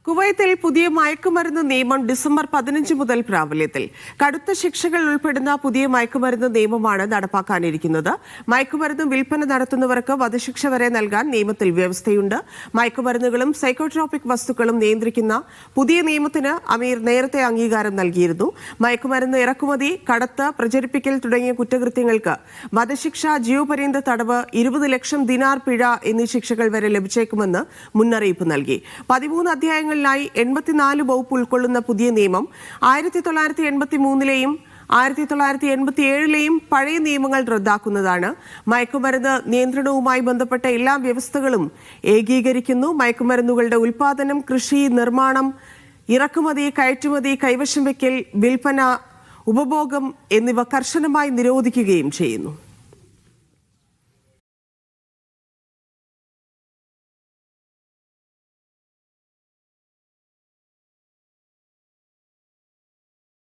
കുവൈത്തിൽ പുതിയ മയക്കുമരുന്ന് നിയമം ഡിസംബർ 15 മുതൽ പ്രാബല്യത്തിൽ. കടുത്ത ശിക്ഷകൾ ഉൾപ്പെടുന്ന പുതിയ മയക്കുമരുന്ന് നിയമമാണ് നടപ്പാക്കാനിരിക്കുന്നത്. മയക്കുമരുന്ന് വിൽപ്പന നടത്തുന്നവർക്ക് വധശിക്ഷ വരെ നൽകാൻ നിയമത്തിൽ വ്യവസ്ഥയുണ്ട്. മയക്കുമരുന്നുകളും സൈക്കോട്രോപിക് വസ്തുക്കളും നിയന്ത്രിക്കുന്ന പുതിയ നിയമത്തിന് അമീർ നേരത്തെ അംഗീകാരം നൽകിയിരുന്നു. മയക്കുമരുന്ന് ഇറക്കുമതി, കടത്ത്, പ്രചരിപ്പിക്കൽ തുടങ്ങിയ കുറ്റകൃത്യങ്ങൾക്ക് വധശിക്ഷ, ജീവപര്യന്ത തടവ്, 20 ലക്ഷം ദിനാർ പിഴ എന്നീ ശിക്ഷകൾ വരെ ലഭിച്ചേക്കുമെന്ന് മുന്നറിയിപ്പ് നൽകി. 13 അധ്യായങ്ങൾ 84 വകുപ്പ് ഉൾക്കൊള്ളുന്ന പുതിയ നിയമം 1983-ലെയും 1987-ലെയും പഴയ നിയമങ്ങൾ റദ്ദാക്കുന്നതാണ്. മയക്കുമരുന്ന് നിയന്ത്രണവുമായി ബന്ധപ്പെട്ട എല്ലാ വ്യവസ്ഥകളും ഏകീകരിക്കുന്നു. മയക്കുമരുന്നുകളുടെ ഉൽപാദനം, കൃഷി, നിർമ്മാണം, ഇറക്കുമതി, കയറ്റുമതി, കൈവശം വയ്ക്കൽ, വിൽപ്പന, ഉപഭോഗം എന്നിവ കർശനമായി നിരോധിക്കുകയും ചെയ്യുന്നു.